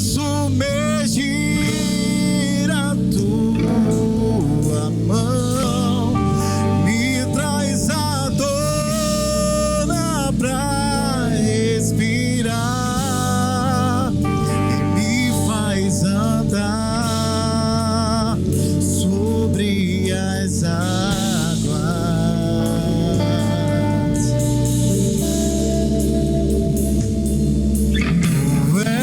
submergir a tua mão, me traz à tona pra respirar, me faz andar sobre as águas. Tu és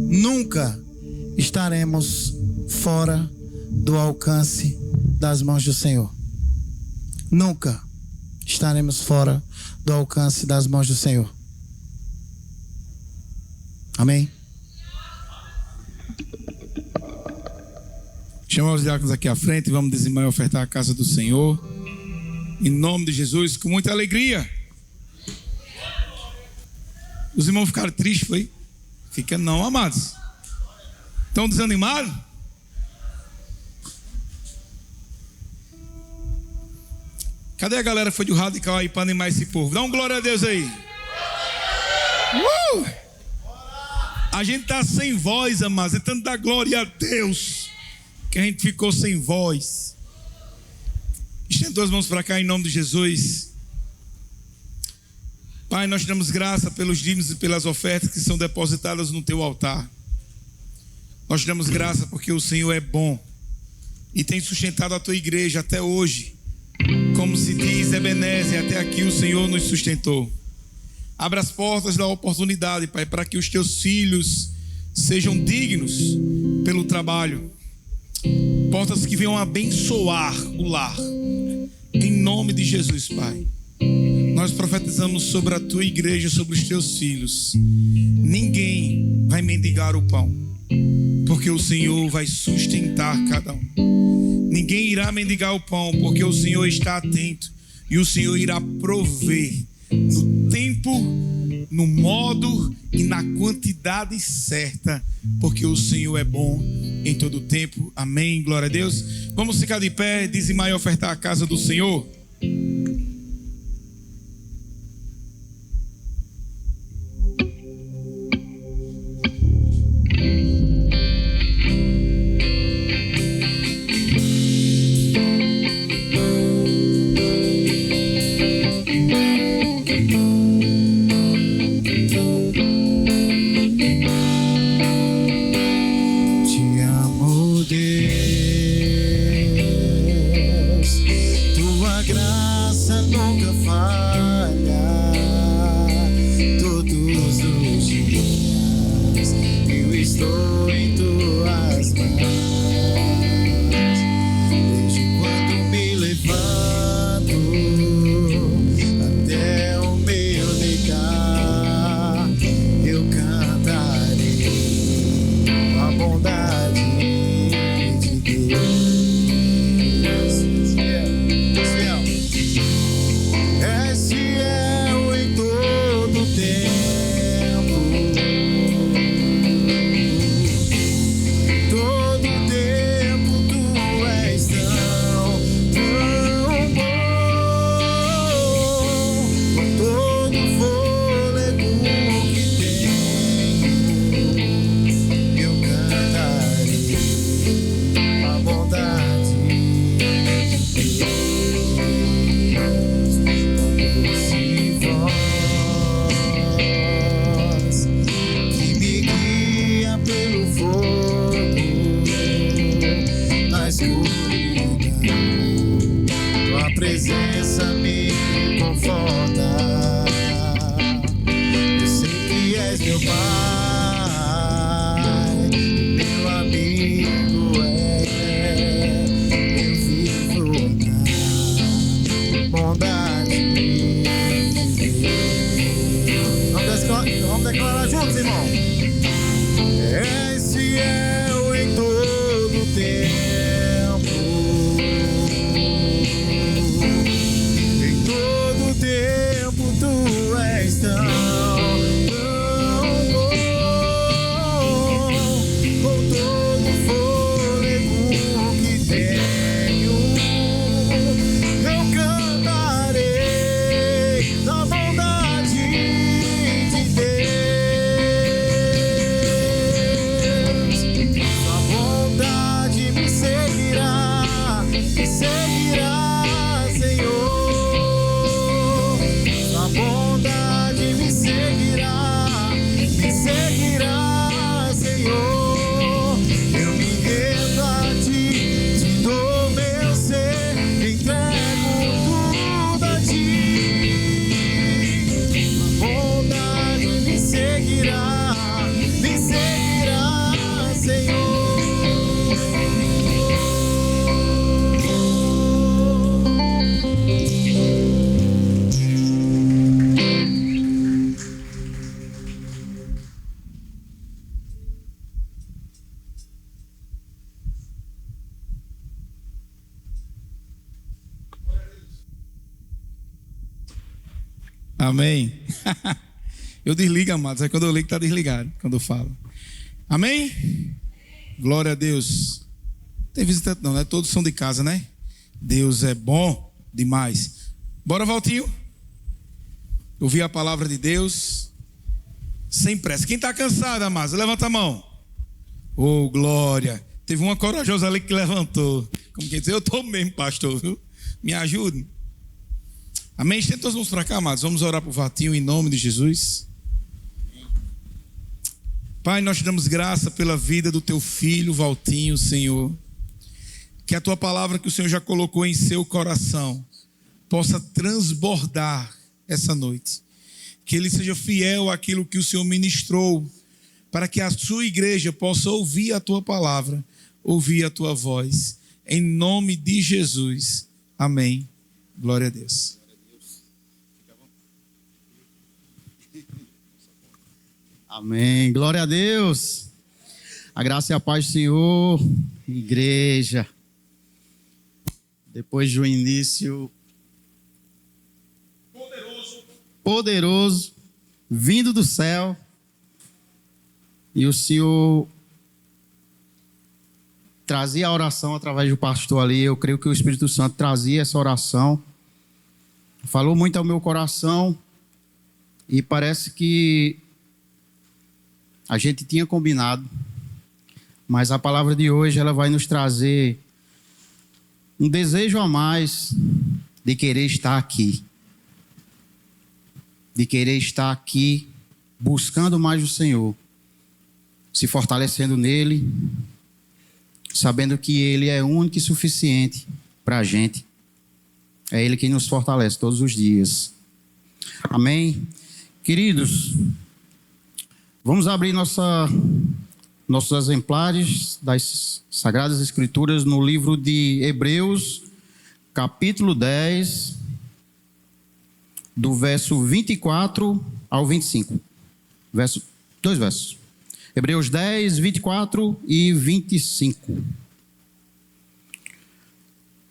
nunca estaremos fora do alcance das mãos do Senhor. Nunca estaremos fora do alcance das mãos do Senhor. Amém? Chamar os diáconos aqui à frente e vamos dizimar e ofertar a casa do Senhor. Em nome de Jesus, com muita alegria. Os irmãos ficaram tristes, foi? Fica não, amados. Estão desanimados? Cadê a galera que foi de radical aí para animar esse povo? Dá um glória a Deus aí. A gente está sem voz, amados. É tanto dar glória a Deus que a gente ficou sem voz. Estenda as mãos para cá em nome de Jesus. Pai, nós te damos graça pelos dízimos e pelas ofertas que são depositadas no teu altar. Nós te damos graça porque o Senhor é bom e tem sustentado a tua igreja até hoje. Como se diz Ebenezer, até aqui o Senhor nos sustentou. Abra as portas da oportunidade, Pai, para que os teus filhos sejam dignos pelo trabalho. Portas que venham abençoar o lar. Em nome de Jesus, Pai. Nós profetizamos sobre a tua igreja, sobre os teus filhos. Ninguém vai mendigar o pão, porque o Senhor vai sustentar cada um. Ninguém irá mendigar o pão, porque o Senhor está atento e o Senhor irá prover no tempo, no modo e na quantidade certa, porque o Senhor é bom em todo tempo. Amém, glória a Deus. Vamos ficar de pé, dizimar e ofertar a casa do Senhor. Me seguirá, Amém. Eu desligo, amados. É quando eu ligo que está desligado, quando eu falo. Amém? Glória a Deus. Tem visitante não, né? Todos são de casa, né? Deus é bom demais. Bora, Valtinho? Ouvir a palavra de Deus sem pressa. Quem está cansado, amados? Levanta a mão. Oh, glória. Teve uma corajosa ali que levantou. Como quer dizer, eu estou mesmo, pastor, viu? Me ajude. Amém? Estenda todas as mãos para cá, amados. Vamos orar por Valtinho em nome de Jesus. Pai, nós te damos graça pela vida do teu filho, Valtinho, Senhor. Que a tua palavra que o Senhor já colocou em seu coração possa transbordar essa noite. Que ele seja fiel àquilo que o Senhor ministrou, para que a sua igreja possa ouvir a tua palavra, ouvir a tua voz. Em nome de Jesus. Amém. Glória a Deus. Amém. Glória a Deus. A graça e a paz do Senhor, igreja. Depois de um início poderoso, vindo do céu, e o Senhor trazia a oração através do pastor ali. Eu creio que o Espírito Santo trazia essa oração, falou muito ao meu coração, e parece que a gente tinha combinado, mas a palavra de hoje ela vai nos trazer um desejo a mais de querer estar aqui. De querer estar aqui buscando mais o Senhor, se fortalecendo nele, sabendo que Ele é único e suficiente para a gente. É Ele quem nos fortalece todos os dias. Amém? Queridos, vamos abrir nossos exemplares das Sagradas Escrituras no livro de Hebreus, capítulo 10, do verso 24 ao 25. Dois versos. Hebreus 10, 24 e 25.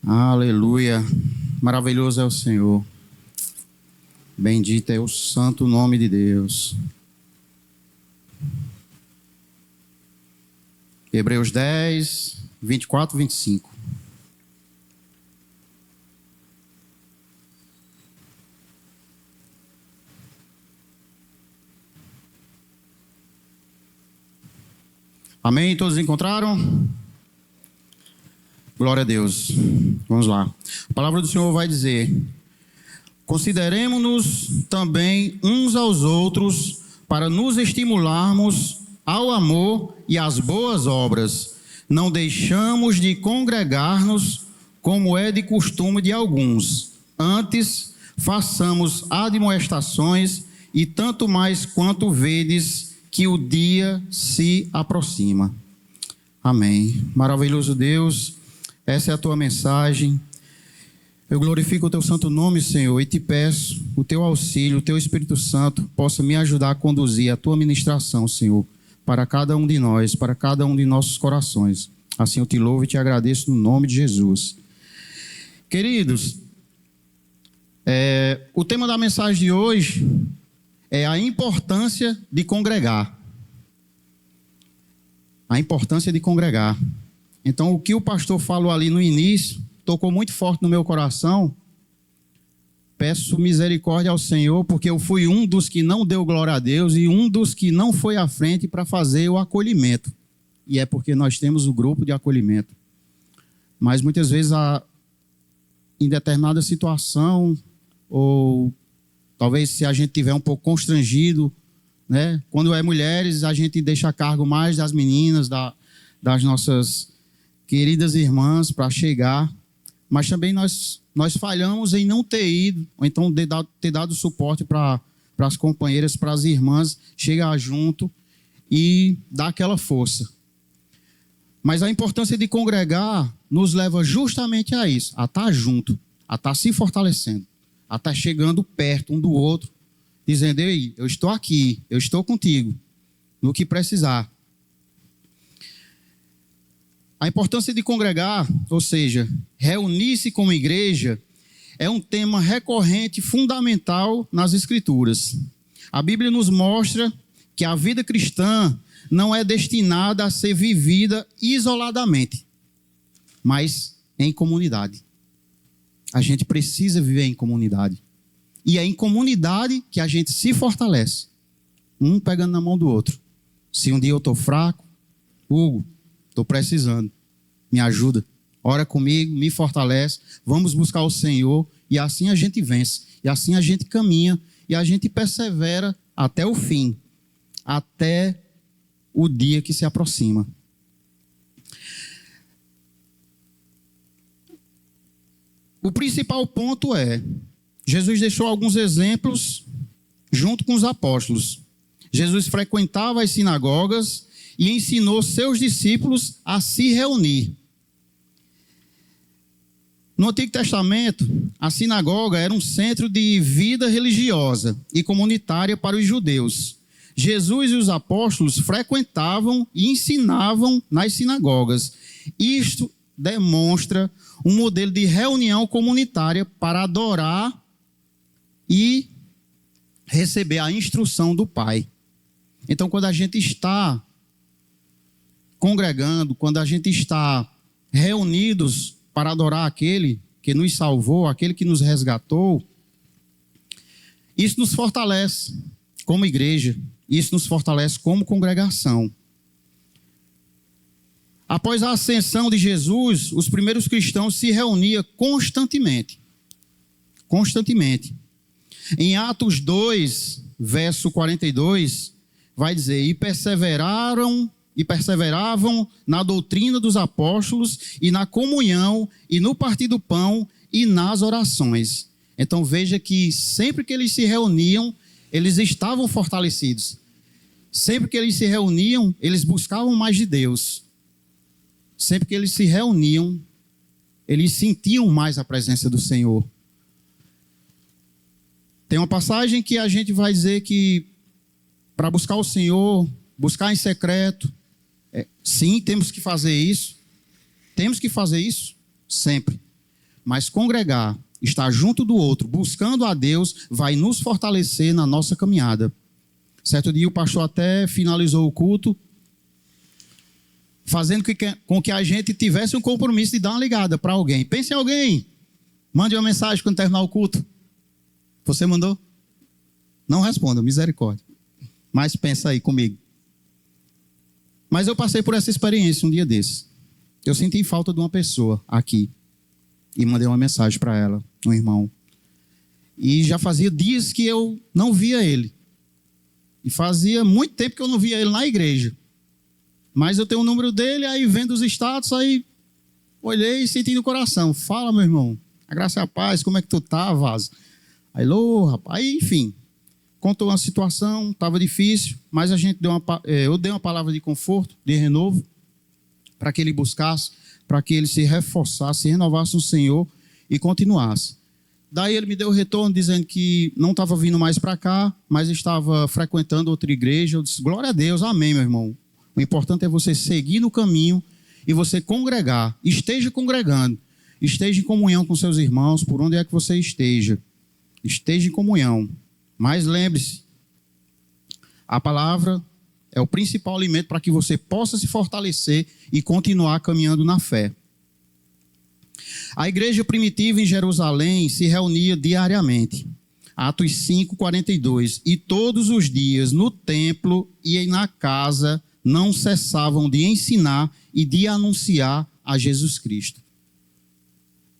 Aleluia. Maravilhoso é o Senhor. Bendito é o santo nome de Deus. Hebreus 10, 24 e 25. Amém? Todos encontraram? Glória a Deus. Vamos lá. A palavra do Senhor vai dizer: consideremos-nos também uns aos outros para nos estimularmos ao amor e às boas obras. Não deixamos de congregar-nos, como é de costume de alguns. Antes, façamos admoestações, e tanto mais quanto vedes que o dia se aproxima. Amém. Maravilhoso Deus, essa é a tua mensagem. Eu glorifico o teu santo nome, Senhor, e te peço o teu auxílio, o teu Espírito Santo possa me ajudar a conduzir a tua ministração, Senhor, para cada um de nós, para cada um de nossos corações. Assim eu te louvo e te agradeço no nome de Jesus. Queridos, o tema da mensagem de hoje é a importância de congregar. A importância de congregar. Então, o que o pastor falou ali no início tocou muito forte no meu coração. Peço misericórdia ao Senhor, porque eu fui um dos que não deu glória a Deus e um dos que não foi à frente para fazer o acolhimento. E é porque nós temos o grupo de acolhimento. Mas muitas vezes, em determinada situação, ou talvez se a gente tiver um pouco constrangido, né? Quando é mulheres, a gente deixa a cargo mais das meninas, das nossas queridas irmãs para chegar. Mas também nós falhamos em não ter ido, ou então ter dado suporte para as companheiras, para as irmãs, chegar junto e dar aquela força. Mas a importância de congregar nos leva justamente a isso, a estar junto, a estar se fortalecendo, a estar chegando perto um do outro, dizendo: ei, eu estou aqui, eu estou contigo, no que precisar. A importância de congregar, ou seja, reunir-se como igreja, é um tema recorrente, fundamental nas Escrituras. A Bíblia nos mostra que a vida cristã não é destinada a ser vivida isoladamente, mas em comunidade. A gente precisa viver em comunidade. E é em comunidade que a gente se fortalece, um pegando na mão do outro. Se um dia eu estou fraco, Hugo, estou precisando, me ajuda, ora comigo, me fortalece, vamos buscar o Senhor, e assim a gente vence, e assim a gente caminha, e a gente persevera até o fim, até o dia que se aproxima. O principal ponto é, Jesus deixou alguns exemplos junto com os apóstolos. Jesus frequentava as sinagogas e ensinou seus discípulos a se reunir. No Antigo Testamento, a sinagoga era um centro de vida religiosa e comunitária para os judeus. Jesus e os apóstolos frequentavam e ensinavam nas sinagogas. Isto demonstra um modelo de reunião comunitária para adorar e receber a instrução do Pai. Então, quando a gente está congregando, quando a gente está reunidos para adorar aquele que nos salvou, aquele que nos resgatou, isso nos fortalece como igreja, isso nos fortalece como congregação. Após a ascensão de Jesus, os primeiros cristãos se reuniam constantemente. Constantemente. Em Atos 2, verso 42, vai dizer, e perseveravam na doutrina dos apóstolos e na comunhão e no partir do pão e nas orações. Então veja que sempre que eles se reuniam, eles estavam fortalecidos. Sempre que eles se reuniam, eles buscavam mais de Deus. Sempre que eles se reuniam, eles sentiam mais a presença do Senhor. Tem uma passagem que a gente vai dizer que para buscar o Senhor, buscar em secreto, sim, temos que fazer isso. Temos que fazer isso sempre. Mas congregar, estar junto do outro, buscando a Deus, vai nos fortalecer na nossa caminhada. Certo dia o pastor até finalizou o culto, fazendo com que a gente tivesse um compromisso de dar uma ligada para alguém. Pense em alguém. Mande uma mensagem quando terminar o culto. Você mandou? Não responda, misericórdia. Mas pensa aí comigo. Mas eu passei por essa experiência um dia desses. Eu senti falta de uma pessoa aqui. E mandei uma mensagem para ela, um irmão. E já fazia dias que eu não via ele. E fazia muito tempo que eu não via ele na igreja. Mas eu tenho o número dele, aí vendo os status, aí olhei e senti no coração. Fala, meu irmão, a graça e a paz, como é que tu tá, Vaso? Aí, rapaz, aí, enfim, contou uma situação, estava difícil, mas eu dei uma palavra de conforto, de renovo, para que ele buscasse, para que ele se reforçasse, se renovasse no Senhor e continuasse. Daí ele me deu o retorno dizendo que não estava vindo mais para cá, mas estava frequentando outra igreja. Eu disse, glória a Deus, amém, meu irmão. O importante é você seguir no caminho e você congregar. Esteja congregando. Esteja em comunhão com seus irmãos, por onde é que você esteja. Esteja em comunhão. Mas lembre-se, a palavra é o principal alimento para que você possa se fortalecer e continuar caminhando na fé. A igreja primitiva em Jerusalém se reunia diariamente. Atos 5:42. E todos os dias no templo e na casa não cessavam de ensinar e de anunciar a Jesus Cristo.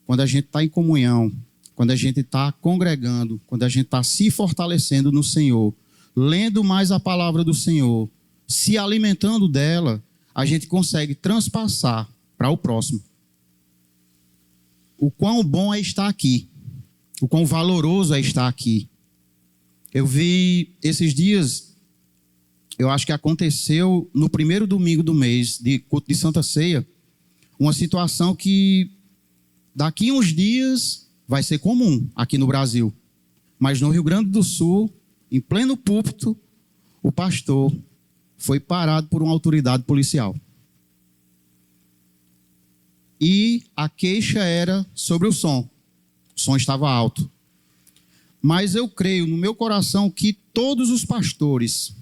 Quando a gente está em comunhão, quando a gente está congregando, quando a gente está se fortalecendo no Senhor, lendo mais a palavra do Senhor, se alimentando dela, a gente consegue transpassar para o próximo. O quão bom é estar aqui, o quão valoroso é estar aqui. Eu vi esses dias, eu acho que aconteceu no primeiro domingo do mês de culto de Santa Ceia, uma situação que daqui a uns dias vai ser comum aqui no Brasil. Mas no Rio Grande do Sul, em pleno púlpito, o pastor foi parado por uma autoridade policial. E a queixa era sobre o som. o som estava alto. Mas eu creio no meu coração que todos os pastores,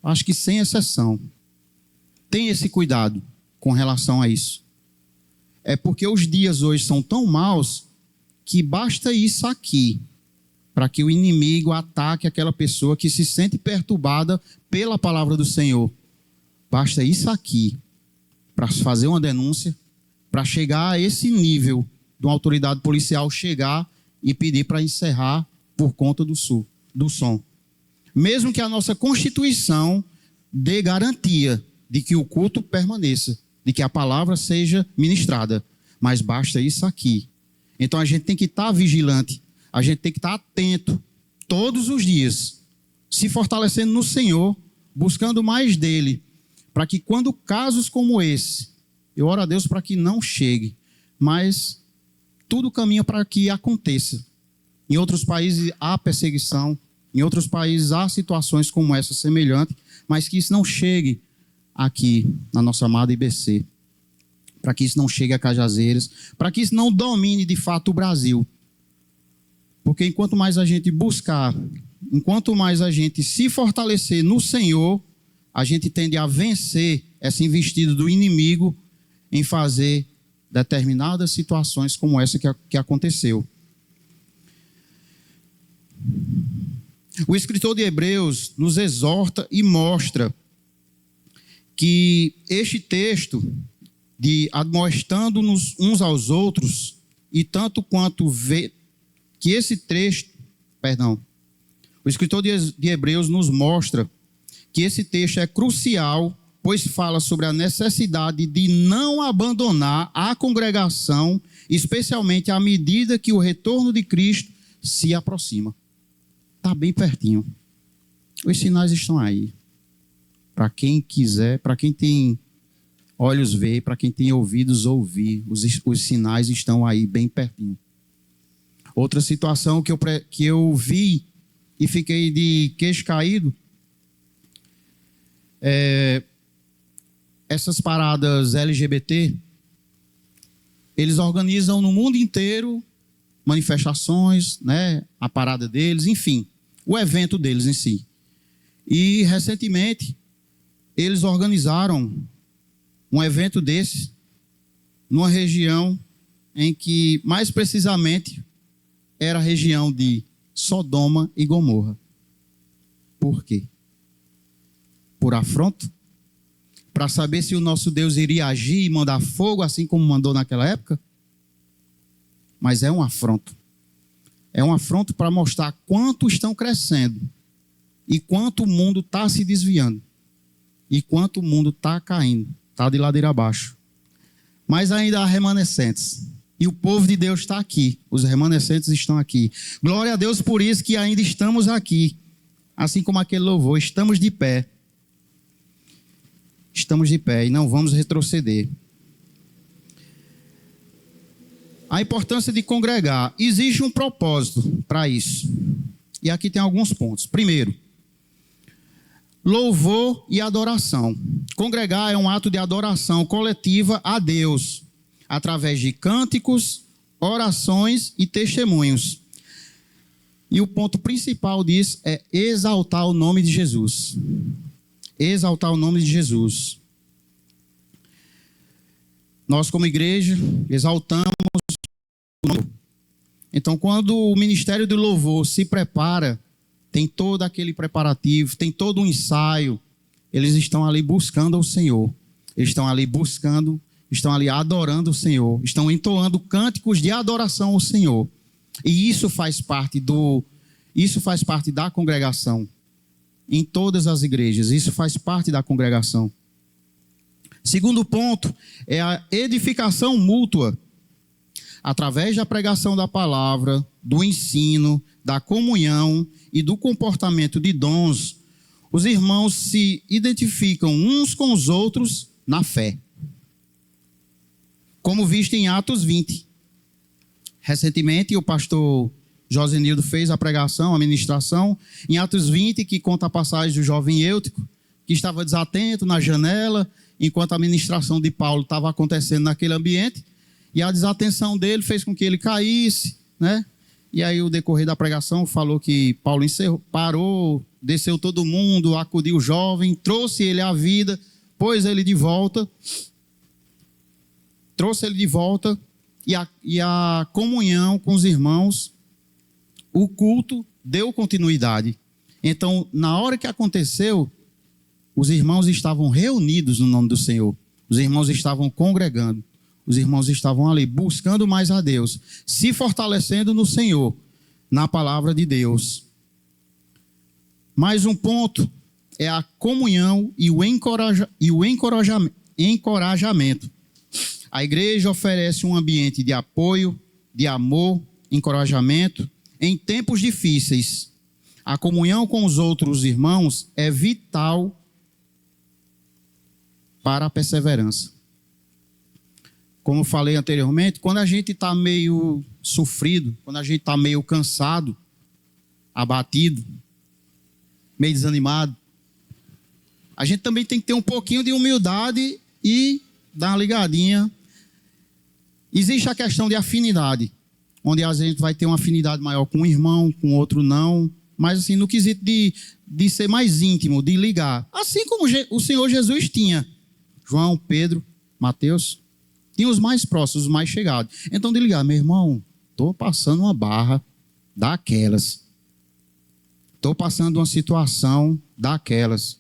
acho que sem exceção, têm esse cuidado com relação a isso. É porque os dias hoje são tão maus que basta isso aqui para que o inimigo ataque aquela pessoa que se sente perturbada pela palavra do Senhor. Basta isso aqui para fazer uma denúncia, para chegar a esse nível de uma autoridade policial chegar e pedir para encerrar por conta do som. Mesmo que a nossa Constituição dê garantia de que o culto permaneça, de que a palavra seja ministrada, mas basta isso aqui. Então a gente tem que estar vigilante, a gente tem que estar atento todos os dias, se fortalecendo no Senhor, buscando mais dele, para que quando casos como esse, eu oro a Deus para que não chegue, mas tudo caminha para que aconteça. Em outros países há perseguição, em outros países há situações como essa semelhante, mas que isso não chegue aqui na nossa amada IBC, para que isso não chegue a Cajazeiras, para que isso não domine de fato o Brasil. Porque enquanto mais a gente buscar, enquanto mais a gente se fortalecer no Senhor, a gente tende a vencer essa investida do inimigo em fazer determinadas situações como essa que aconteceu. O escritor de Hebreus nos exorta e mostra que este texto de admoestando-nos uns aos outros, e tanto quanto vê que esse texto, o escritor de Hebreus nos mostra que esse texto é crucial, pois fala sobre a necessidade de não abandonar a congregação, especialmente à medida que o retorno de Cristo se aproxima. Está bem pertinho. Os sinais estão aí. Para quem quiser, para quem tem olhos ver, para quem tem ouvidos ouvir, os sinais estão aí bem pertinho. Outra situação que eu vi e fiquei de queixo caído, essas paradas LGBT, eles organizam no mundo inteiro manifestações, né, a parada deles, enfim, o evento deles em si. E recentemente eles organizaram um evento desse numa região em que, mais precisamente, era a região de Sodoma e Gomorra. Por quê? Por afronto? Para saber se o nosso Deus iria agir e mandar fogo, assim como mandou naquela época? Mas é um afronto. É um afronto para mostrar quanto estão crescendo e quanto o mundo está se desviando e quanto o mundo está caindo, está de ladeira abaixo. Mas ainda há remanescentes. E o povo de Deus está aqui. Os remanescentes estão aqui. Glória a Deus por isso que ainda estamos aqui. Assim como aquele louvor, estamos de pé. Estamos de pé e não vamos retroceder. A importância de congregar. Existe um propósito para isso. E aqui tem alguns pontos. Primeiro, louvor e adoração. Congregar é um ato de adoração coletiva a Deus, através de cânticos, orações e testemunhos. E o ponto principal disso é exaltar o nome de Jesus. Exaltar o nome de Jesus. Nós, como igreja, exaltamos o nome. Então, quando o ministério do louvor se prepara, tem todo aquele preparativo, tem todo um ensaio, eles estão ali buscando o Senhor. Eles estão ali buscando, estão ali adorando o Senhor, estão entoando cânticos de adoração ao Senhor. E isso faz parte da congregação. Em todas as igrejas, isso faz parte da congregação. Segundo ponto é a edificação mútua. Através da pregação da palavra, do ensino, da comunhão e do comportamento de dons, os irmãos se identificam uns com os outros na fé. Como visto em Atos 20. Recentemente, o pastor Josenildo fez a pregação, a ministração, em Atos 20, que conta a passagem do jovem Eutico, que estava desatento na janela, enquanto a ministração de Paulo estava acontecendo naquele ambiente, e a desatenção dele fez com que ele caísse, né? E aí o decorrer da pregação falou que Paulo parou, desceu todo mundo, acudiu o jovem, trouxe ele à vida, pôs ele de volta, e a comunhão com os irmãos, o culto deu continuidade. Então, na hora que aconteceu, os irmãos estavam reunidos no nome do Senhor, os irmãos estavam congregando, os irmãos estavam ali buscando mais a Deus, se fortalecendo no Senhor, na palavra de Deus. Mais um ponto é a comunhão e o encorajamento. A igreja oferece um ambiente de apoio, de amor, encorajamento em tempos difíceis. A comunhão com os outros irmãos é vital para a perseverança. Como falei anteriormente, quando a gente está meio sofrido, quando a gente está meio cansado, abatido, meio desanimado, a gente também tem que ter um pouquinho de humildade e dar uma ligadinha. Existe a questão de afinidade, onde às vezes a gente vai ter uma afinidade maior com um irmão, com outro não, mas assim, no quesito de ser mais íntimo, de ligar. Assim como o Senhor Jesus tinha. João, Pedro, Mateus, tinha os mais próximos, os mais chegados. Então, de ligar, meu irmão, estou passando uma barra daquelas. Estou passando uma situação daquelas.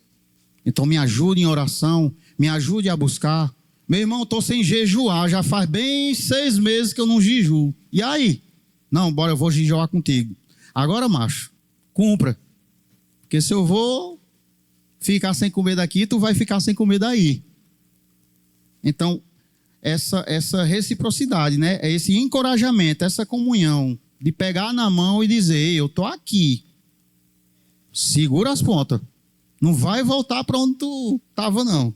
Então, me ajude em oração, me ajude a buscar. Meu irmão, estou sem jejuar, já faz bem 6 meses que eu não jejuo. E aí? Não, bora, eu vou jejuar contigo. Agora, macho, cumpra. Porque se eu vou ficar sem comer daqui, tu vai ficar sem comer daí. Então, essa reciprocidade, né? Esse encorajamento, essa comunhão, de pegar na mão e dizer, eu estou aqui. Segura as pontas. Não vai voltar para onde tu estava, não.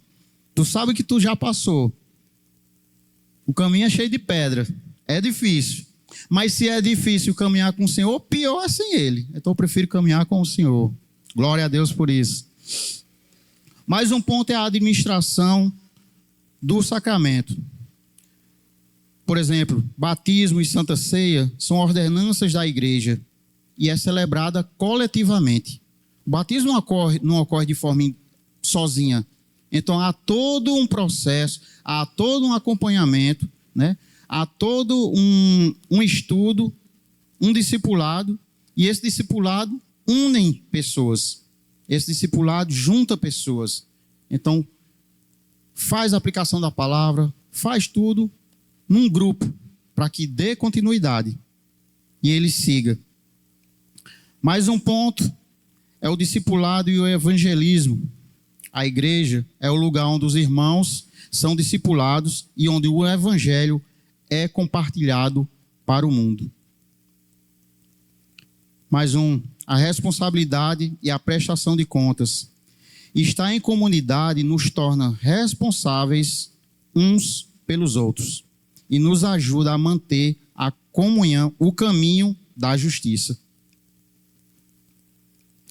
Tu sabe que tu já passou. O caminho é cheio de pedra. É difícil. Mas se é difícil caminhar com o Senhor, pior é sem Ele. Então eu prefiro caminhar com o Senhor. Glória a Deus por isso. Mais um ponto é a administração do sacramento. Por exemplo, batismo e santa ceia são ordenanças da igreja e é celebrada coletivamente. O batismo não ocorre de forma sozinha. Então há todo um processo, há todo um acompanhamento, né? Há todo um estudo, um discipulado, e esse discipulado une pessoas. Esse discipulado junta pessoas. Então, faz a aplicação da palavra, faz tudo num grupo, para que dê continuidade e ele siga. Mais um ponto é o discipulado e o evangelismo. A igreja é o lugar onde os irmãos são discipulados e onde o evangelho é compartilhado para o mundo. Mais um, a responsabilidade e a prestação de contas. Estar em comunidade nos torna responsáveis uns pelos outros e nos ajuda a manter a comunhão, o caminho da justiça.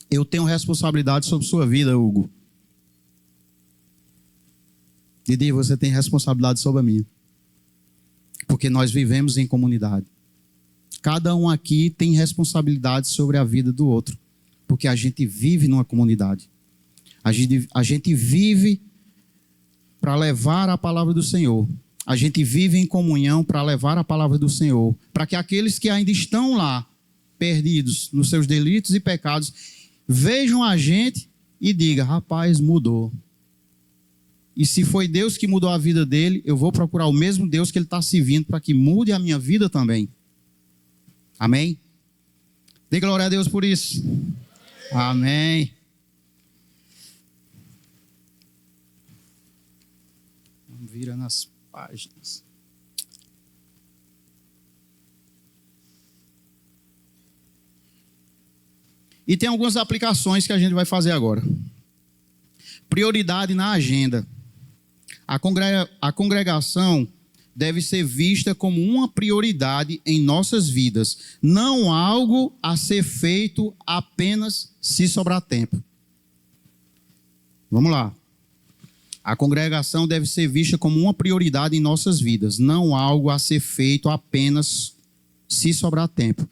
Eu tenho responsabilidade sobre sua vida, Hugo. Didi, você tem responsabilidade sobre a minha. Porque nós vivemos em comunidade. Cada um aqui tem responsabilidade sobre a vida do outro. Porque a gente vive numa comunidade. A gente vive para levar a palavra do Senhor. A gente vive em comunhão para levar a palavra do Senhor. Para que aqueles que ainda estão lá, perdidos nos seus delitos e pecados, vejam a gente e digam, rapaz, mudou. E se foi Deus que mudou a vida dele, eu vou procurar o mesmo Deus que ele está servindo para que mude a minha vida também. Amém? Dê glória a Deus por isso. Amém. Vamos virar nas páginas. E tem algumas aplicações que a gente vai fazer agora. Prioridade na agenda. A congregação deve ser vista como uma prioridade em nossas vidas, não algo a ser feito apenas se sobrar tempo. Vamos lá. A congregação deve ser vista como uma prioridade em nossas vidas, não algo a ser feito apenas se sobrar tempo.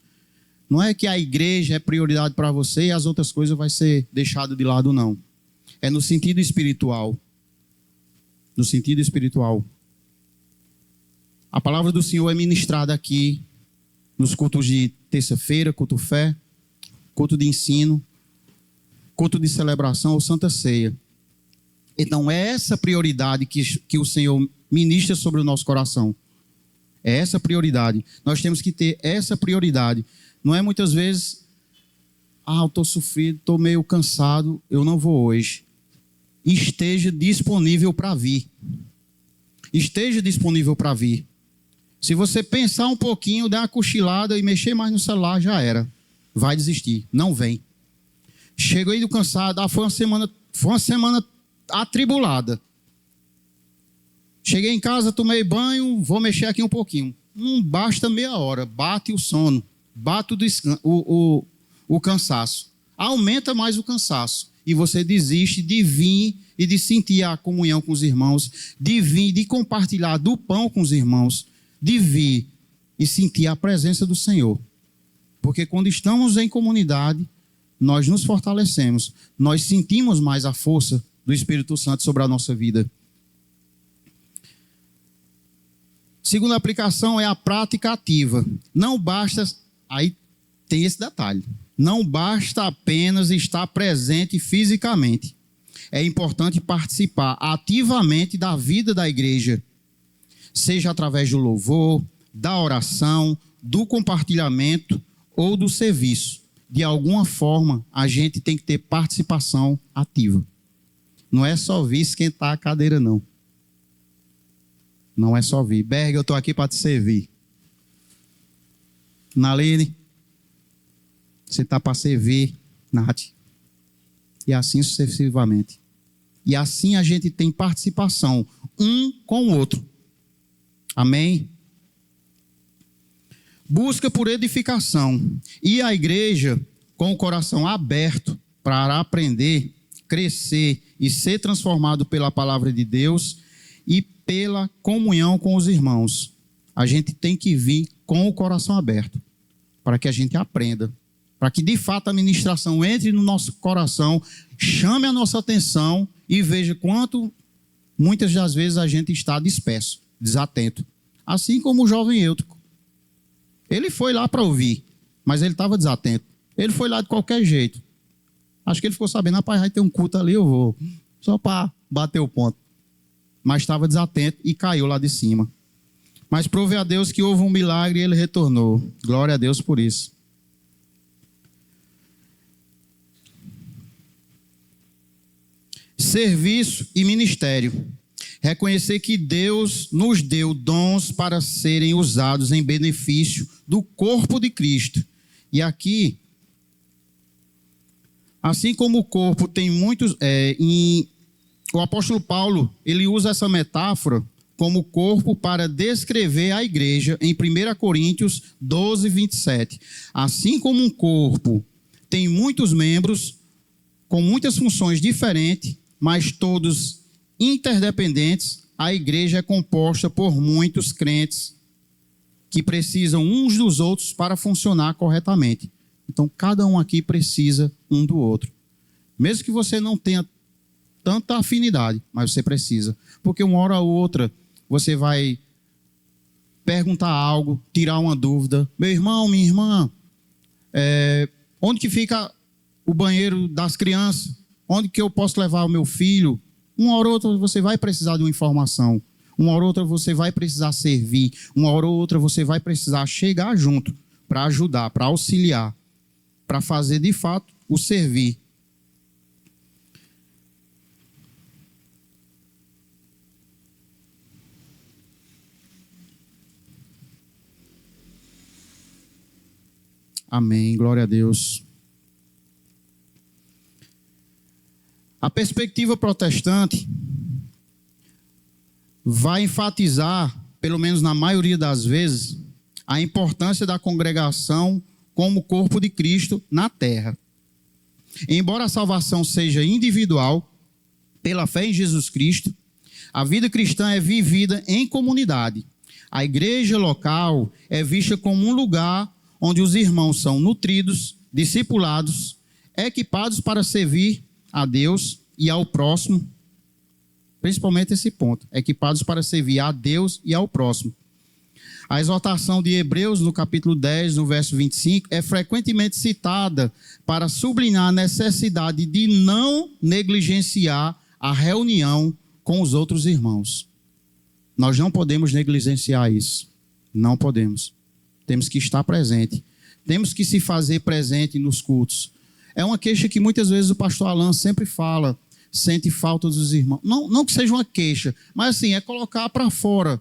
Não é que a igreja é prioridade para você e as outras coisas vai ser deixado de lado, não. É no sentido espiritual. No sentido espiritual. A palavra do Senhor é ministrada aqui nos cultos de terça-feira, culto fé, culto de ensino, culto de celebração ou santa ceia. Então é essa prioridade que o Senhor ministra sobre o nosso coração. É essa prioridade. Nós temos que ter essa prioridade. Não é muitas vezes, eu estou sofrido, estou meio cansado, eu não vou hoje. Esteja disponível para vir. Esteja disponível para vir. Se você pensar um pouquinho, dar uma cochilada e mexer mais no celular, já era. Vai desistir. Não vem. Chego aí do cansado. Foi uma semana atribulada. Cheguei em casa, tomei banho, vou mexer aqui um pouquinho. Não basta meia hora. Bate o sono. Bate o cansaço. Aumenta mais o cansaço. E você desiste de vir e de sentir a comunhão com os irmãos. De vir, de compartilhar do pão com os irmãos. De vir e sentir a presença do Senhor. Porque quando estamos em comunidade, nós nos fortalecemos. Nós sentimos mais a força do Espírito Santo sobre a nossa vida. Segunda aplicação é a prática ativa. Não basta, aí tem esse detalhe, não basta apenas estar presente fisicamente. É importante participar ativamente da vida da igreja, seja através do louvor, da oração, do compartilhamento ou do serviço. De alguma forma, a gente tem que ter participação ativa. Não é só vir esquentar a cadeira, não. Não é só vir. Berg, eu estou aqui para te servir. Naline, você está para servir. Nath. E assim sucessivamente. E assim a gente tem participação um com o outro. Amém? Busca por edificação. E a igreja, com o coração aberto para aprender, crescer e ser transformado pela palavra de Deus e pela comunhão com os irmãos. A gente tem que vir com o coração aberto para que a gente aprenda. Para que de fato a ministração entre no nosso coração, chame a nossa atenção e veja quanto muitas das vezes a gente está disperso, desatento. Assim como o jovem Eutico. Ele foi lá para ouvir, mas ele estava desatento. Ele foi lá de qualquer jeito. Acho que ele ficou sabendo, rapaz, vai ter um culto ali, eu vou. Só para bater o ponto. Mas estava desatento e caiu lá de cima. Mas prove a Deus que houve um milagre e ele retornou. Glória a Deus por isso. Serviço e ministério. Reconhecer que Deus nos deu dons para serem usados em benefício do corpo de Cristo. E aqui, assim como o corpo tem muitos... o apóstolo Paulo, ele usa essa metáfora como corpo para descrever a igreja em 1 Coríntios 12, 27. Assim como um corpo tem muitos membros com muitas funções diferentes, mas todos interdependentes, a igreja é composta por muitos crentes que precisam uns dos outros para funcionar corretamente. Então, cada um aqui precisa um do outro. Mesmo que você não tenha tanta afinidade, mas você precisa. Porque uma hora ou outra, você vai perguntar algo, tirar uma dúvida. Meu irmão, minha irmã, onde que fica o banheiro das crianças? Onde que eu posso levar o meu filho? Uma hora ou outra você vai precisar de uma informação. Uma hora ou outra você vai precisar servir. Uma hora ou outra você vai precisar chegar junto para ajudar, para auxiliar, para fazer de fato o servir. Amém, glória a Deus. A perspectiva protestante vai enfatizar, pelo menos na maioria das vezes, a importância da congregação como corpo de Cristo na terra. Embora a salvação seja individual, pela fé em Jesus Cristo, a vida cristã é vivida em comunidade. A igreja local é vista como um lugar onde os irmãos são nutridos, discipulados, equipados para servir a Deus e ao próximo. Principalmente esse ponto, equipados para servir a Deus e ao próximo. A exortação de Hebreus, no capítulo 10, no verso 25, é frequentemente citada para sublinhar a necessidade de não negligenciar a reunião com os outros irmãos. Nós não podemos negligenciar isso. Não podemos. Temos que estar presente. Temos que se fazer presente nos cultos. É uma queixa que muitas vezes o pastor Alan sempre fala, sente falta dos irmãos. Não que seja uma queixa, mas assim, é colocar para fora.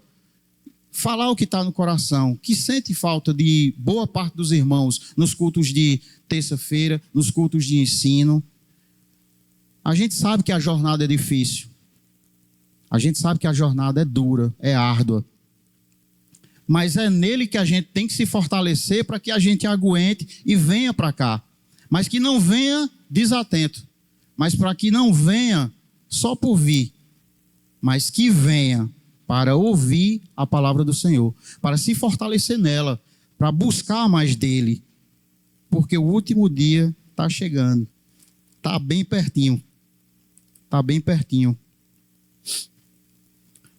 Falar o que está no coração, que sente falta de boa parte dos irmãos nos cultos de terça-feira, nos cultos de ensino. A gente sabe que a jornada é difícil. A gente sabe que a jornada é dura, é árdua. Mas é nele que a gente tem que se fortalecer para que a gente aguente e venha para cá. Mas que não venha desatento. Mas para que não venha só por vir. Mas que venha para ouvir a palavra do Senhor, para se fortalecer nela, para buscar mais dele, porque o último dia está chegando, está bem pertinho, está bem pertinho.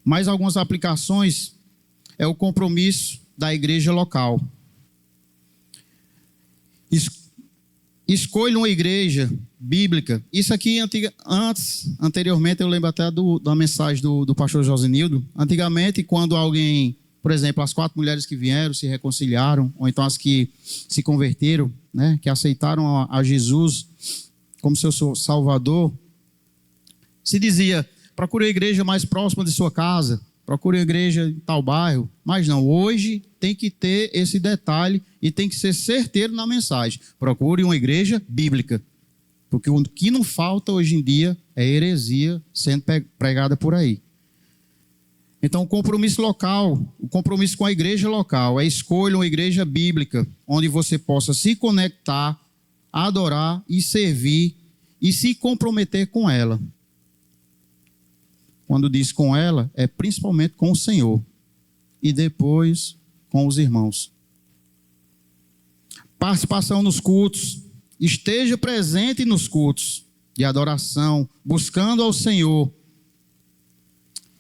Mais algumas aplicações é o compromisso da igreja local. Escolha uma igreja bíblica. Isso aqui, anteriormente, eu lembro até da mensagem do pastor Josenildo. Antigamente, quando alguém, por exemplo, as 4 mulheres que vieram, se reconciliaram, ou então as que se converteram, né, que aceitaram a Jesus como seu salvador, se dizia, procure a igreja mais próxima de sua casa, procure a igreja em tal bairro. Mas não, hoje tem que ter esse detalhe e tem que ser certeiro na mensagem. Procure uma igreja bíblica. Porque o que não falta hoje em dia é heresia sendo pregada por aí. Então, o compromisso local, o compromisso com a igreja local é escolha uma igreja bíblica, onde você possa se conectar, adorar e servir e se comprometer com ela. Quando diz com ela, é principalmente com o Senhor e depois com os irmãos. Participação nos cultos. Esteja presente nos cultos de adoração, buscando ao Senhor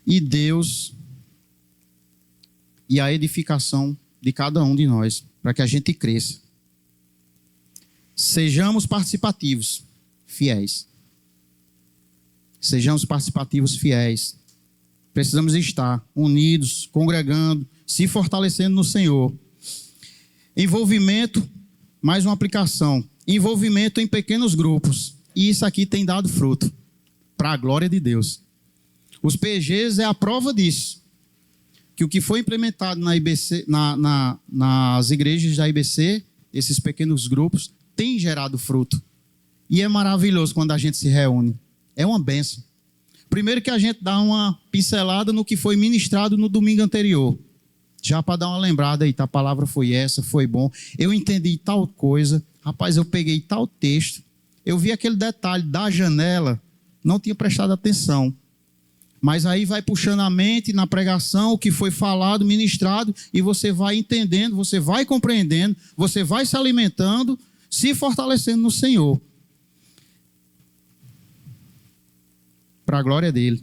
e Deus e a edificação de cada um de nós, para que a gente cresça. Sejamos participativos, fiéis. Sejamos participativos, fiéis. Precisamos estar unidos, congregando, se fortalecendo no Senhor. Envolvimento, mais uma aplicação. Envolvimento em pequenos grupos. E isso aqui tem dado fruto, para a glória de Deus. Os PGs é a prova disso. Que o que foi implementado na IBC, nas igrejas da IBC, esses pequenos grupos, tem gerado fruto. E é maravilhoso quando a gente se reúne. É uma bênção. Primeiro que a gente dá uma pincelada no que foi ministrado no domingo anterior. Já para dar uma lembrada aí, a palavra foi essa, foi bom. Eu entendi tal coisa. Rapaz, eu peguei tal texto. Eu vi aquele detalhe da janela, não tinha prestado atenção. Mas aí vai puxando a mente na pregação, o que foi falado, ministrado, e você vai entendendo, você vai compreendendo, você vai se alimentando, se fortalecendo no Senhor. Para a glória dele.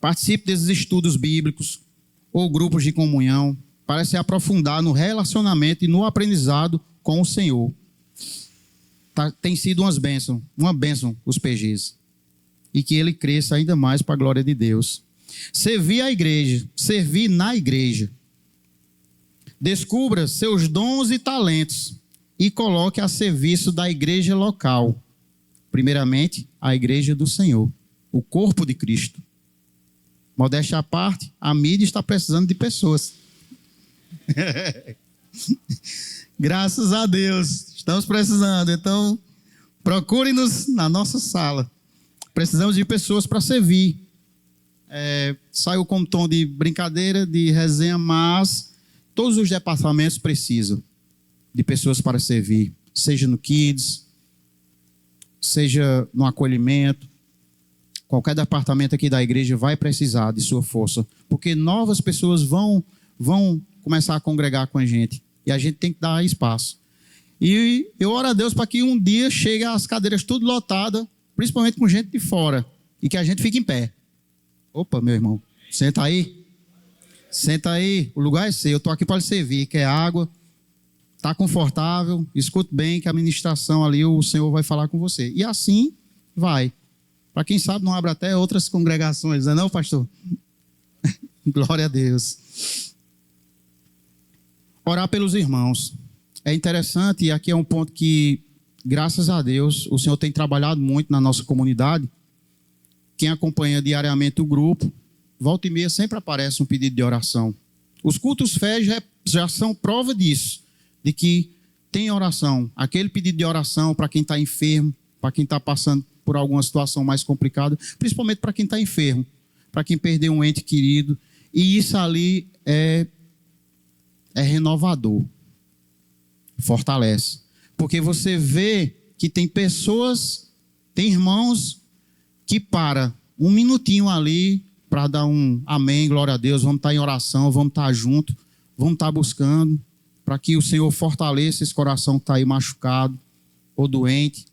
Participe desses estudos bíblicos ou grupos de comunhão para se aprofundar no relacionamento e no aprendizado com o Senhor. Tem sido uma bênção os PGs. E que ele cresça ainda mais para a glória de Deus. Servir a igreja, servir na igreja. Descubra seus dons e talentos e coloque a serviço da igreja local. Primeiramente, a igreja do Senhor, o corpo de Cristo. Modéstia à parte, a mídia está precisando de pessoas. Graças a Deus, estamos precisando. Então, procure-nos na nossa sala. Precisamos de pessoas para servir. Saiu como tom de brincadeira, de resenha, mas todos os departamentos precisam de pessoas para servir. Seja no Kids, seja no acolhimento, qualquer departamento aqui da igreja vai precisar de sua força, porque novas pessoas vão começar a congregar com a gente, e a gente tem que dar espaço. E eu oro a Deus para que um dia chegue as cadeiras tudo lotadas, principalmente com gente de fora, e que a gente fique em pé. Opa, meu irmão, senta aí. Senta aí, o lugar é seu, eu estou aqui para lhe servir, quer água, está confortável, escute bem que a ministração ali o Senhor vai falar com você. E assim vai. Para quem sabe não abre até outras congregações, não é não, pastor? Glória a Deus. Orar pelos irmãos. É interessante, e aqui é um ponto que, graças a Deus, o Senhor tem trabalhado muito na nossa comunidade. Quem acompanha diariamente o grupo, volta e meia sempre aparece um pedido de oração. Os cultos fé já são prova disso, de que tem oração. Aquele pedido de oração para quem está enfermo, para quem está passando por alguma situação mais complicada, principalmente para quem está enfermo, para quem perdeu um ente querido. E isso ali é renovador, fortalece. Porque você vê que tem pessoas, tem irmãos que para um minutinho ali para dar um amém, glória a Deus, vamos estar em oração, vamos estar juntos, vamos estar buscando, para que o Senhor fortaleça esse coração que está aí machucado ou doente.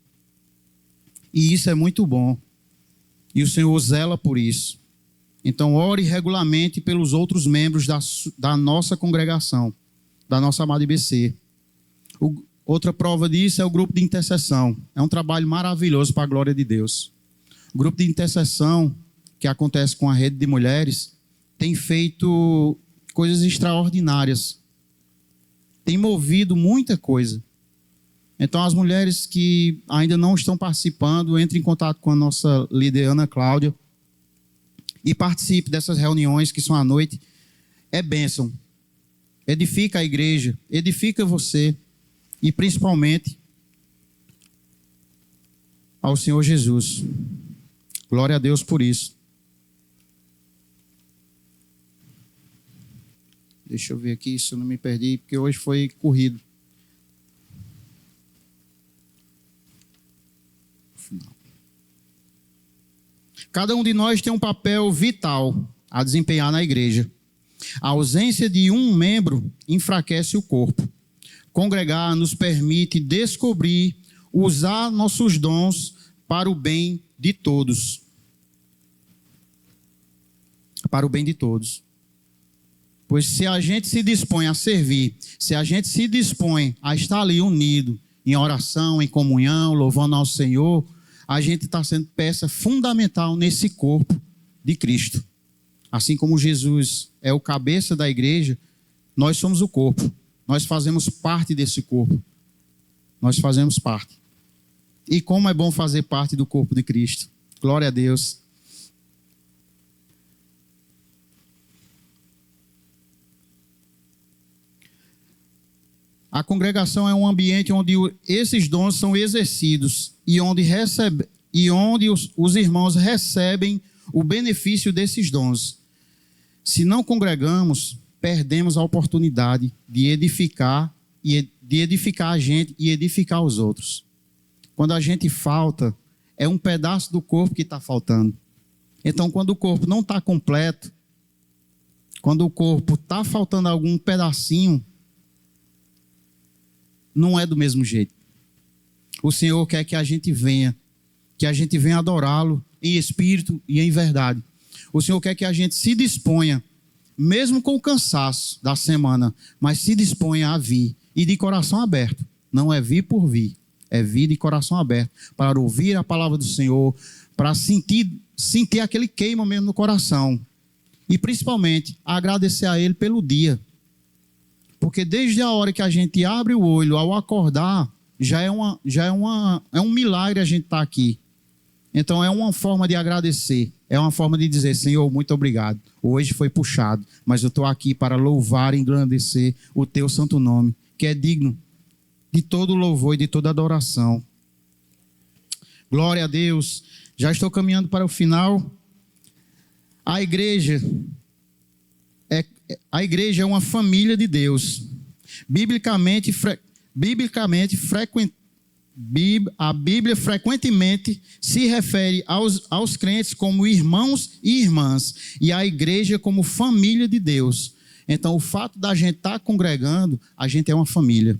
E isso é muito bom. E o Senhor zela por isso. Então, ore regularmente pelos outros membros da nossa congregação, da nossa amada IBC. Outra prova disso é o grupo de intercessão. É um trabalho maravilhoso para a glória de Deus. O grupo de intercessão que acontece com a rede de mulheres, tem feito coisas extraordinárias. Tem movido muita coisa. Então, as mulheres que ainda não estão participando, entre em contato com a nossa líder Ana Cláudia e participe dessas reuniões que são à noite. É bênção. Edifica a igreja, edifica você e, principalmente, ao Senhor Jesus. Glória a Deus por isso. Deixa eu ver aqui se eu não me perdi, porque hoje foi corrido. Cada um de nós tem um papel vital a desempenhar na igreja. A ausência de um membro enfraquece o corpo. Congregar nos permite descobrir, usar nossos dons para o bem de todos. Para o bem de todos. Pois se a gente se dispõe a servir, se a gente se dispõe a estar ali unido, em oração, em comunhão, louvando ao Senhor, a gente está sendo peça fundamental nesse corpo de Cristo. Assim como Jesus é o cabeça da igreja, nós somos o corpo. Nós fazemos parte desse corpo. Nós fazemos parte. E como é bom fazer parte do corpo de Cristo. Glória a Deus. A congregação é um ambiente onde esses dons são exercidos e onde os irmãos recebem o benefício desses dons. Se não congregamos, perdemos a oportunidade de edificar a gente e edificar os outros. Quando a gente falta, é um pedaço do corpo que está faltando. Então, quando o corpo não está completo, quando o corpo está faltando algum pedacinho, não é do mesmo jeito. O Senhor quer que a gente venha adorá-lo em espírito e em verdade. O Senhor quer que a gente se disponha, mesmo com o cansaço da semana, mas se disponha a vir, e de coração aberto. Não é vir por vir, é vir de coração aberto, para ouvir a palavra do Senhor, para sentir aquele queima mesmo no coração, e principalmente agradecer a Ele pelo dia. Porque desde a hora que a gente abre o olho, ao acordar, é um milagre a gente estar aqui. Então é uma forma de agradecer, é uma forma de dizer: Senhor, muito obrigado. Hoje foi puxado, mas eu estou aqui para louvar e engrandecer o teu santo nome, que é digno de todo louvor e de toda adoração. Glória a Deus. Já estou caminhando para o final. A igreja é uma família de Deus. Biblicamente A Bíblia frequentemente se refere aos crentes como irmãos e irmãs, e à igreja como família de Deus. Então, o fato da gente estar congregando, a gente é uma família.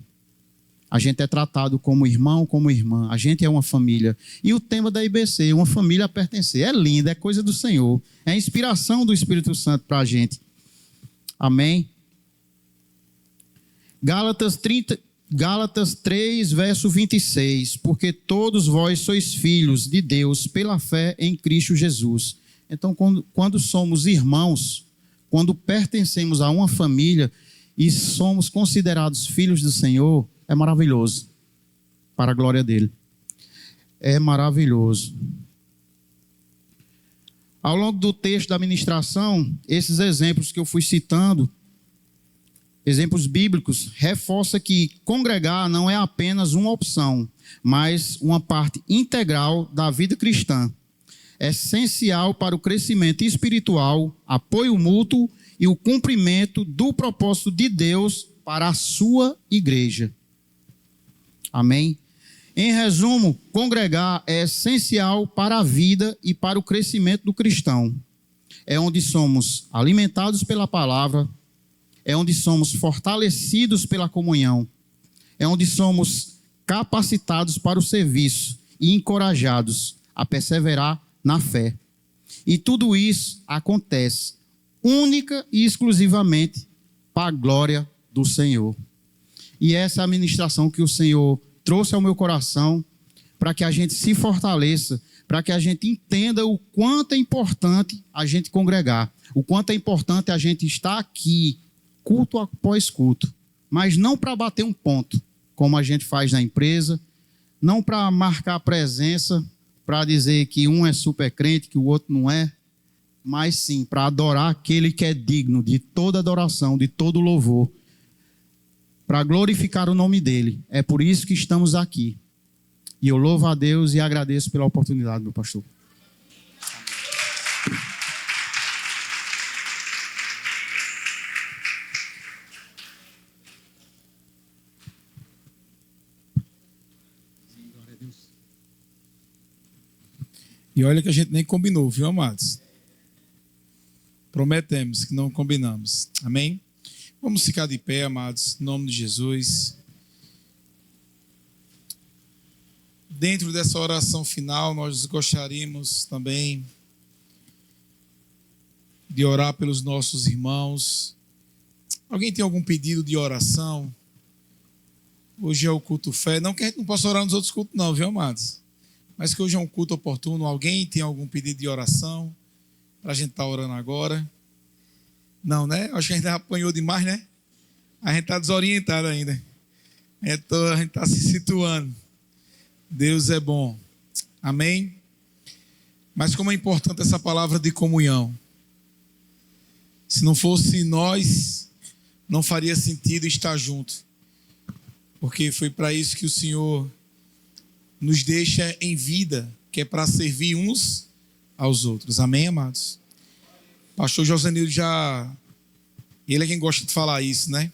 A gente é tratado como irmão, como irmã. A gente é uma família. E o tema da IBC, uma família a pertencer. É lindo, é coisa do Senhor. É a inspiração do Espírito Santo para a gente. Amém? Gálatas 3, verso 26. Porque todos vós sois filhos de Deus pela fé em Cristo Jesus. Então, quando somos irmãos, quando pertencemos a uma família e somos considerados filhos do Senhor, é maravilhoso, para a glória dele. É maravilhoso. Ao longo do texto da ministração, esses exemplos que eu fui citando, exemplos bíblicos, reforça que congregar não é apenas uma opção, mas uma parte integral da vida cristã. É essencial para o crescimento espiritual, apoio mútuo e o cumprimento do propósito de Deus para a sua igreja. Amém? Em resumo, congregar é essencial para a vida e para o crescimento do cristão. É onde somos alimentados pela palavra, é onde somos fortalecidos pela comunhão, é onde somos capacitados para o serviço e encorajados a perseverar na fé. E tudo isso acontece única e exclusivamente para a glória do Senhor. E essa é a ministração que o Senhor trouxe ao meu coração para que a gente se fortaleça, para que a gente entenda o quanto é importante a gente congregar, o quanto é importante a gente estar aqui, culto após culto, mas não para bater um ponto, como a gente faz na empresa, não para marcar presença, para dizer que um é super crente, que o outro não é, mas sim para adorar aquele que é digno de toda adoração, de todo louvor, para glorificar o nome dele. É por isso que estamos aqui. E eu louvo a Deus e agradeço pela oportunidade, meu pastor. E olha que a gente nem combinou, viu, amados? Prometemos que não combinamos. Amém? Vamos ficar de pé, amados, em nome de Jesus. Dentro dessa oração final, nós gostaríamos também de orar pelos nossos irmãos. Alguém tem algum pedido de oração? Hoje é o culto fé. Não que a gente não possa orar nos outros cultos, não, viu, amados? Mas que hoje é um culto oportuno. Alguém tem algum pedido de oração para a gente estar orando agora? Não, né? Acho que a gente apanhou demais, né? A gente está desorientado ainda. A gente está se situando. Deus é bom. Amém? Mas como é importante essa palavra de comunhão. Se não fosse nós, não faria sentido estar junto. Porque foi para isso que o Senhor nos deixa em vida, que é para servir uns aos outros. Amém, amados? Pastor Josenildo ele é quem gosta de falar isso, né?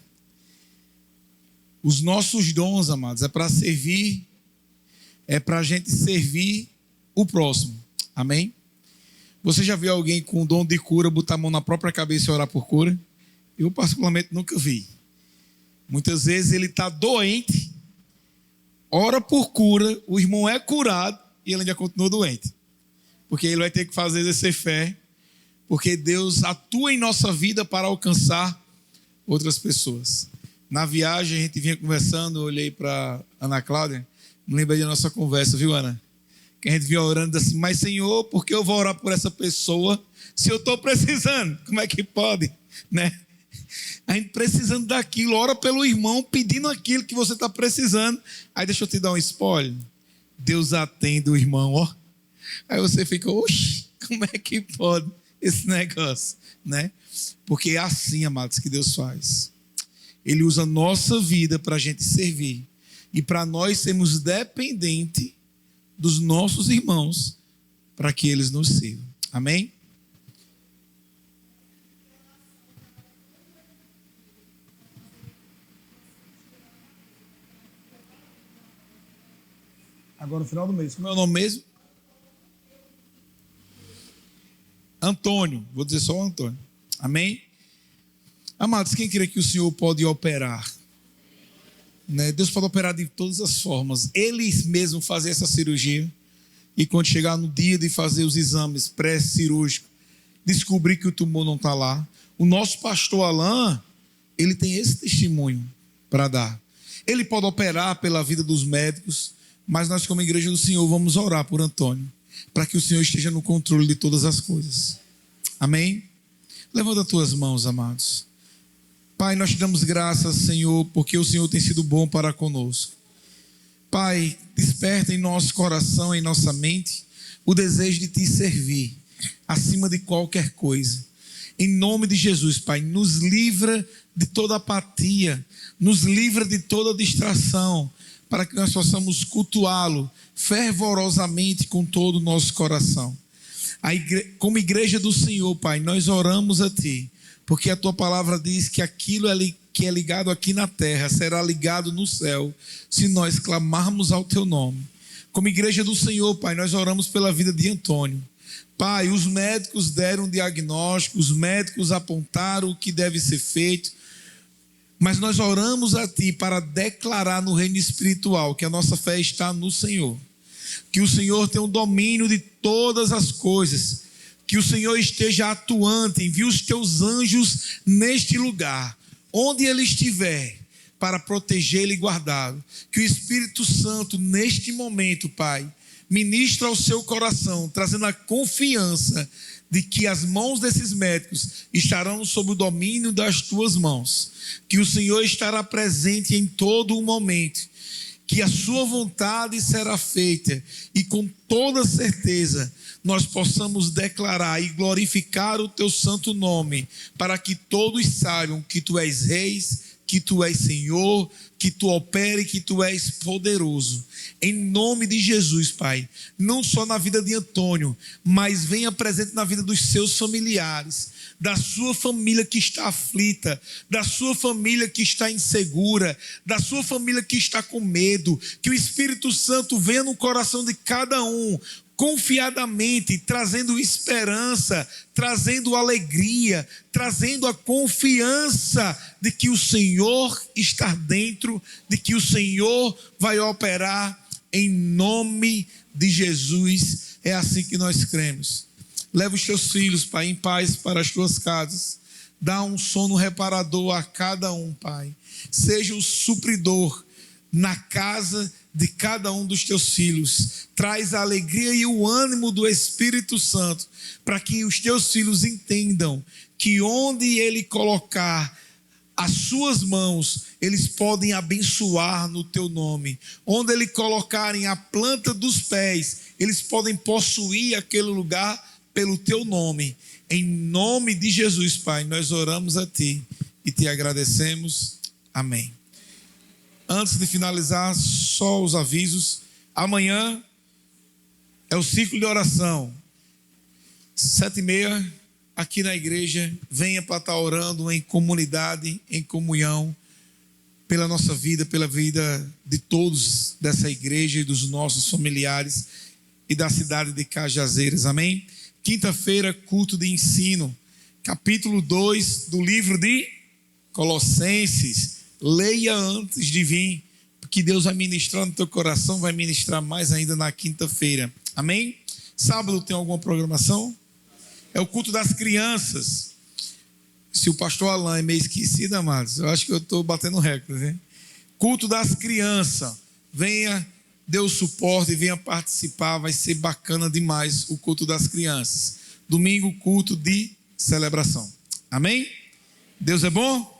Os nossos dons, amados, é para servir, é para a gente servir o próximo. Amém? Você já viu alguém com dom de cura botar a mão na própria cabeça e orar por cura? Eu, particularmente, nunca vi. Muitas vezes ele está doente, ora por cura, o irmão é curado e ele ainda continua doente. Porque ele vai ter que fazer exercer fé, porque Deus atua em nossa vida para alcançar outras pessoas. Na viagem, a gente vinha conversando, eu olhei para Ana Cláudia, me lembrei da nossa conversa, viu, Ana? Que a gente vinha orando assim, mas Senhor, por que eu vou orar por essa pessoa se eu estou precisando? Como é que pode? Né? A gente precisando daquilo, ora pelo irmão, pedindo aquilo que você está precisando. Aí deixa eu te dar um spoiler. Deus atende o irmão, ó. Aí você fica, oxe, como é que pode esse negócio? Né? Porque é assim, amados, que Deus faz. Ele usa a nossa vida para a gente servir. E para nós sermos dependentes dos nossos irmãos para que eles nos sirvam. Amém? Agora no final do mês. Como é o nome mesmo? Antônio. Vou dizer só o Antônio. Amém? Amados, quem crê que o Senhor pode operar? Né? Deus pode operar de todas as formas. Ele mesmo fazer essa cirurgia. E quando chegar no dia de fazer os exames pré-cirúrgicos, descobrir que o tumor não está lá. O nosso pastor Alain, ele tem esse testemunho para dar. Ele pode operar pela vida dos médicos, mas nós, como igreja do Senhor, vamos orar por Antônio, para que o Senhor esteja no controle de todas as coisas. Amém? Levanta as tuas mãos, amados. Pai, nós te damos graças, Senhor, porque o Senhor tem sido bom para conosco. Pai, desperta em nosso coração, em nossa mente, o desejo de te servir, acima de qualquer coisa. Em nome de Jesus, Pai, nos livra de toda apatia, nos livra de toda distração, para que nós possamos cultuá-lo fervorosamente com todo o nosso coração. Como igreja do Senhor, Pai, nós oramos a Ti, porque a Tua palavra diz que aquilo que é ligado aqui na terra será ligado no céu, se nós clamarmos ao Teu nome. Como igreja do Senhor, Pai, nós oramos pela vida de Antônio. Pai, os médicos deram um diagnóstico, os médicos apontaram o que deve ser feito, mas nós oramos a Ti para declarar no reino espiritual que a nossa fé está no Senhor, que o Senhor tem o domínio de todas as coisas, que o Senhor esteja atuante, envie os Teus anjos neste lugar, onde Ele estiver, para protegê-lo e guardá-lo. Que o Espírito Santo, neste momento, Pai, ministra ao seu coração, trazendo a confiança de que as mãos desses médicos estarão sob o domínio das Tuas mãos, que o Senhor estará presente em todo o momento, que a Sua vontade será feita e com toda certeza nós possamos declarar e glorificar o Teu santo nome, para que todos saibam que Tu és Rei, que Tu és Senhor, que Tu opere, que Tu és poderoso. Em nome de Jesus, Pai, não só na vida de Antônio, mas venha presente na vida dos seus familiares, da sua família que está aflita, da sua família que está insegura, da sua família que está com medo. Que o Espírito Santo venha no coração de cada um, confiadamente, trazendo esperança, trazendo alegria, trazendo a confiança de que o Senhor está dentro, de que o Senhor vai operar em nome de Jesus. É assim que nós cremos. Leva os Teus filhos, Pai, em paz para as Tuas casas. Dá um sono reparador a cada um, Pai. Seja o supridor na casa de cada um dos Teus filhos. Traz a alegria e o ânimo do Espírito Santo, para que os Teus filhos entendam que onde Ele colocar as Suas mãos, eles podem abençoar no Teu nome. Onde Ele colocarem a planta dos pés, eles podem possuir aquele lugar pelo Teu nome. Em nome de Jesus, Pai, nós oramos a Ti e Te agradecemos. Amém. Antes de finalizar, só os avisos. Amanhã é o ciclo de oração. 7h30, aqui na igreja. Venha para estar orando em comunidade, em comunhão, pela nossa vida, pela vida de todos dessa igreja e dos nossos familiares e da cidade de Cajazeiras. Amém? Quinta-feira, culto de ensino. Capítulo 2 do livro de Colossenses. Leia antes de vir, porque Deus vai ministrar no teu coração, vai ministrar mais ainda na quinta-feira. Amém? Sábado tem alguma programação? É o culto das crianças. Se o pastor Alain é meio esquecido, amados, eu acho que eu estou batendo recorde, né? Culto das crianças. Venha, dê o suporte, venha participar, vai ser bacana demais o culto das crianças. Domingo, culto de celebração. Amém? Deus é bom?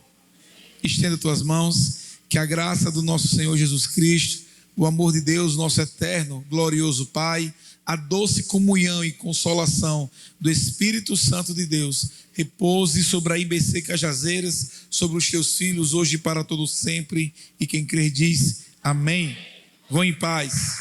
Estenda tuas mãos, que a graça do nosso Senhor Jesus Cristo, o amor de Deus, nosso eterno, glorioso Pai, a doce comunhão e consolação do Espírito Santo de Deus, repouse sobre a IBC Cajazeiras, sobre os teus filhos, hoje e para todo sempre, e quem crer diz, amém. Vão em paz.